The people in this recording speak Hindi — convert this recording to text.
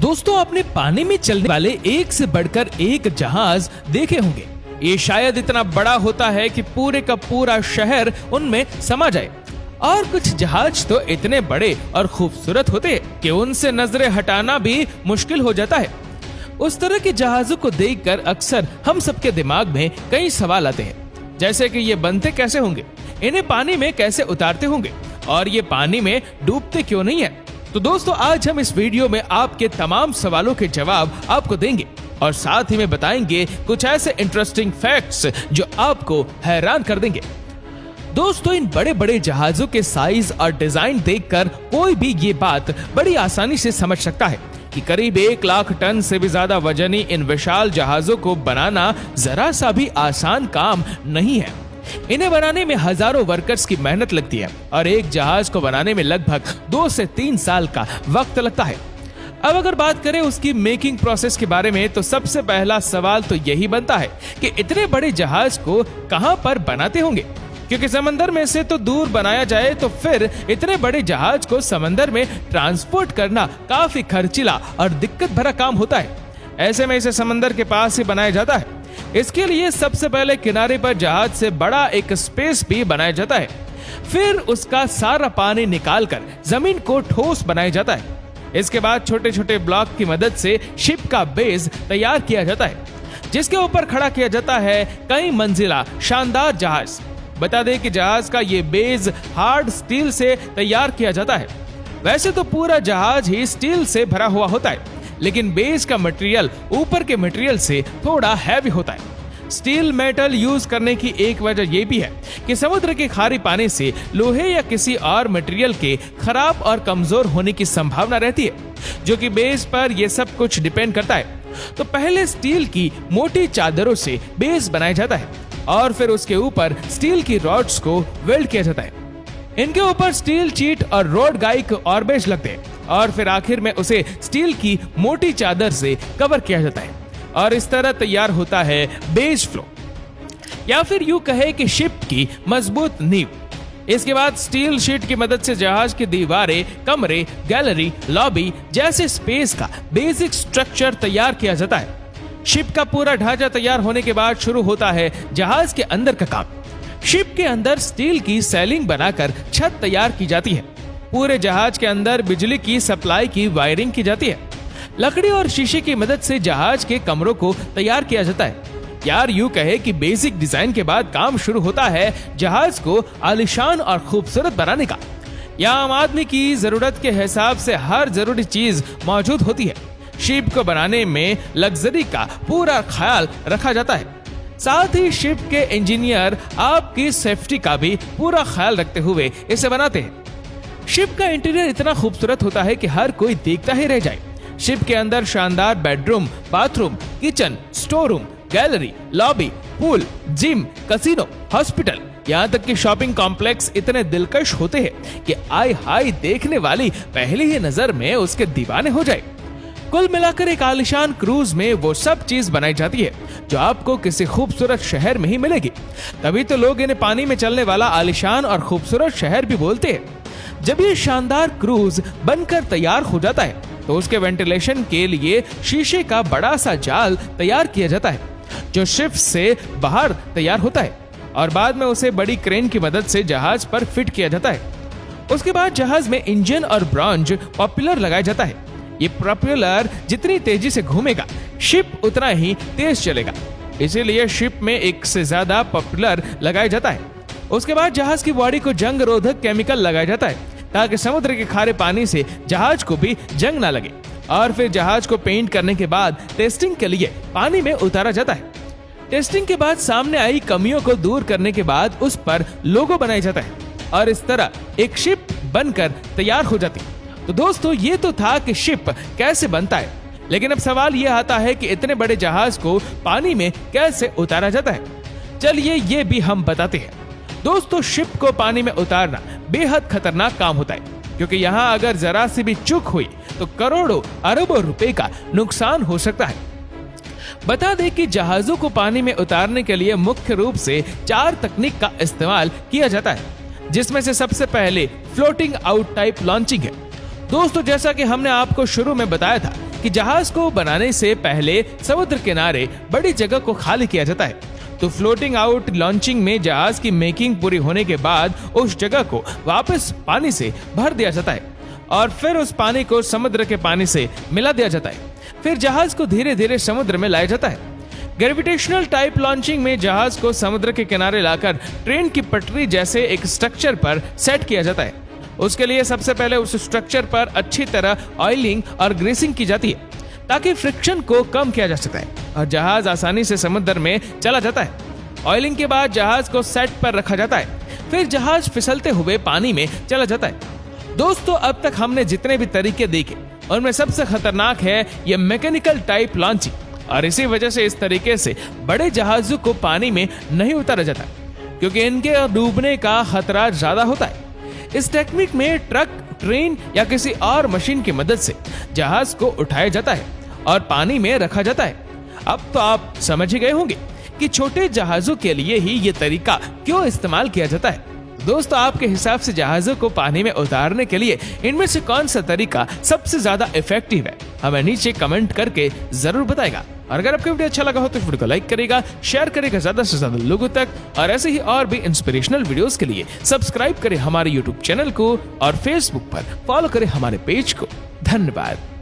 दोस्तों, आपने पानी में चलने वाले एक से बढ़कर एक जहाज देखे होंगे। ये शायद इतना बड़ा होता है कि पूरे का पूरा शहर उनमें समा जाए। और कुछ जहाज तो इतने बड़े और खूबसूरत होते हैं कि उनसे नजरें हटाना भी मुश्किल हो जाता है। उस तरह के जहाजों को देखकर अक्सर हम सबके दिमाग में कई सवाल आते हैं, जैसे कि ये बनते कैसे होंगे, इन्हें पानी में कैसे उतारते होंगे, और ये पानी में डूबते क्यों नहीं है। तो दोस्तों, आज हम इस वीडियो में आपके तमाम सवालों के जवाब आपको देंगे और साथ ही में बताएंगे कुछ ऐसे इंटरेस्टिंग फैक्ट्स जो आपको हैरान कर देंगे। दोस्तों, इन बड़े बड़े जहाजों के साइज और डिजाइन देखकर कोई भी ये बात बड़ी आसानी से समझ सकता है कि करीब 1 लाख टन से भी ज्यादा वजनी इन विशाल जहाजों को बनाना जरा सा भी आसान काम नहीं है। इन्हें बनाने में हजारों वर्कर्स की मेहनत लगती है और एक जहाज को बनाने में लगभग 2 से 3 साल का वक्त लगता है। अब अगर बात करें उसकी मेकिंग प्रोसेस के बारे में, तो सबसे पहला सवाल तो यही बनता है कि इतने बड़े जहाज को कहां पर बनाते होंगे, क्योंकि समंदर में से तो दूर बनाया जाए तो फिर इतने बड़े जहाज को समंदर में ट्रांसपोर्ट करना काफी खर्चीला और दिक्कत भरा काम होता है। ऐसे में इसे समंदर के पास ही बनाया जाता है। इसके लिए सबसे पहले किनारे पर जहाज से बड़ा एक स्पेस भी बनाया जाता है। फिर उसका सारा पानी निकालकर जमीन को ठोस बनाया जाता है। इसके बाद छोटे छोटे ब्लॉक की मदद से शिप का बेस तैयार किया जाता है, जिसके ऊपर खड़ा किया जाता है कई मंजिला शानदार जहाज। बता दें कि जहाज का ये बेस हार्ड स्टील से तैयार किया जाता है। वैसे तो पूरा जहाज ही स्टील से भरा हुआ होता है, लेकिन बेस का मटेरियल ऊपर के मटेरियल से थोड़ा हैवी होता है। स्टील मेटल यूज करने की एक वजह यह भी है कि समुद्र के खारे पानी से लोहे या किसी और मटेरियल के खराब और कमजोर होने की संभावना रहती है, जो कि बेस पर यह सब कुछ डिपेंड करता है। तो पहले स्टील की मोटी चादरों से बेस बनाया जाता है और फिर उसके ऊपर स्टील की रॉड्स को वेल्ड किया जाता है। इनके ऊपर स्टील शीट और रोड गाइक और बेस लगते हैं और फिर आखिर में उसे स्टील की मोटी चादर से कवर किया जाता है और इस तरह तैयार होता है बेस फ्लो, या फिर यूं कहे कि शिप की मजबूत नींव। इसके बाद स्टील शीट की मदद से जहाज की दीवारें, कमरे, गैलरी, लॉबी जैसे स्पेस का बेसिक स्ट्रक्चर तैयार किया जाता है। शिप का पूरा ढांचा तैयार होने के बाद शुरू होता है जहाज के अंदर का काम। शिप के अंदर स्टील की सेलिंग बनाकर छत तैयार की जाती है। पूरे जहाज के अंदर बिजली की सप्लाई की वायरिंग की जाती है। लकड़ी और शीशे की मदद से जहाज के कमरों को तैयार किया जाता है। यार यूं कहे कि बेसिक डिजाइन के बाद काम शुरू होता है जहाज को आलीशान और खूबसूरत बनाने का। यहाँ आम आदमी की जरूरत के हिसाब से हर जरूरी चीज मौजूद होती है। शिप को बनाने में लग्जरी का पूरा ख्याल रखा जाता है। साथ ही शिप के इंजीनियर आपकी सेफ्टी का भी पूरा ख्याल रखते हुए इसे बनाते हैं। शिप का इंटीरियर इतना खूबसूरत होता है कि हर कोई देखता ही रह जाए। शिप के अंदर शानदार bedroom, bathroom, kitchen, store room, gallery, lobby, pool, gym, casino, hospital, यहाँ तक कि शॉपिंग कॉम्प्लेक्स इतने दिलकश होते हैं कि आय हाय देखने वाली पहली ही नजर में उसके दीवाने हो जाए। कुल मिलाकर एक आलीशान क्रूज में वो सब चीज बनाई जाती है जो आपको किसी खूबसूरत शहर में ही मिलेगी। तभी तो लोग इन्हें पानी में चलने वाला आलीशान और खूबसूरत शहर भी बोलते हैं। जब ये शानदार क्रूज बनकर तैयार हो जाता है तो उसके वेंटिलेशन के लिए शीशे का बड़ा सा जाल तैयार किया जाता है, जो शिप से बाहर तैयार होता है और बाद में उसे बड़ी क्रेन की मदद से जहाज पर फिट किया जाता है। उसके बाद जहाज में इंजन और ब्रॉन्ज पॉपुलर लगाया जाता है। ये प्रोपेलर जितनी तेजी से घूमेगा, शिप उतना ही तेज चलेगा, इसीलिए शिप में एक से ज्यादा पॉपुलर लगाया जाता है। उसके बाद जहाज की बॉडी को जंग रोधक केमिकल लगाया जाता है ताकि समुद्र के खारे पानी से जहाज को भी जंग ना लगे। और फिर जहाज को पेंट करने के बाद टेस्टिंग के लिए पानी में उतारा जाता है। टेस्टिंग के बाद सामने आई कमियों को दूर करने के बाद उस पर लोगो बनाया जाता है और इस तरह एक शिप बनकर तैयार हो जाती है। तो दोस्तों, ये तो था कि शिप कैसे बनता है, लेकिन अब सवाल ये आता है कि इतने बड़े जहाज को पानी में कैसे उतारा जाता है। चलिए ये भी हम बताते हैं। दोस्तों, शिप को पानी में उतारना बेहद खतरनाक काम होता है, क्योंकि यहाँ अगर जरा सी भी चूक हुई तो करोड़ों अरबों रुपए का नुकसान हो सकता है। बता दें कि जहाजों को पानी में उतारने के लिए मुख्य रूप से 4 तकनीक का इस्तेमाल किया जाता है, जिसमें से सबसे पहले फ्लोटिंग आउट टाइप लॉन्चिंग है। दोस्तों, जैसा कि हमने आपको शुरू में बताया था कि जहाज को बनाने से पहले समुद्र किनारे बड़ी जगह को खाली किया जाता है। तो फ्लोटिंग आउट लॉन्चिंग में जहाज की मेकिंग पूरी होने के बाद उस जगह को वापस पानी से भर दिया जाता है और फिर उस पानी को समुद्र के पानी से मिला दिया जाता है। फिर जहाज को धीरे धीरे समुद्र में लाया जाता है। ग्रेविटेशनल टाइप लॉन्चिंग में जहाज को समुद्र के किनारे लाकर ट्रेन की पटरी जैसे एक स्ट्रक्चर पर सेट किया जाता है। उसके लिए सबसे पहले उस स्ट्रक्चर पर अच्छी तरह ऑयलिंग और ग्रीसिंग की जाती है ताकि फ्रिक्शन को कम किया जा सकता है और जहाज आसानी से समुद्र में चला जाता है। ऑयलिंग के बाद जहाज को सेट पर रखा जाता है, फिर जहाज फिसलते हुए पानी में चला जाता है। दोस्तों, अब तक हमने जितने भी तरीके देखे उनमें सबसे खतरनाक है ये मैकेनिकल टाइप लॉन्चिंग, और इसी वजह से इस तरीके से बड़े जहाजों को पानी में नहीं उतारा जाता क्योंकि इनके डूबने का खतरा ज्यादा होता है। इस टेक्निक में ट्रक, ट्रेन या किसी और मशीन की मदद से जहाज को उठाया जाता है और पानी में रखा जाता है। अब तो आप समझ ही गए होंगे कि छोटे जहाजों के लिए ही ये तरीका क्यों इस्तेमाल किया जाता है। दोस्तों, आपके हिसाब से जहाजों को पानी में उतारने के लिए इनमें से कौन सा तरीका सबसे ज्यादा इफेक्टिव है? हमें नीचे कमेंट करके जरूर बताएगा। और अगर आपको वीडियो अच्छा लगा हो तो वीडियो को लाइक करेगा, शेयर करेगा ज्यादा से ज्यादा लोगों तक, और ऐसे ही और भी इंस्पिरेशनल वीडियोस के लिए सब्सक्राइब करें हमारे यूट्यूब चैनल को और फेसबुक पर फॉलो करें हमारे पेज को। धन्यवाद।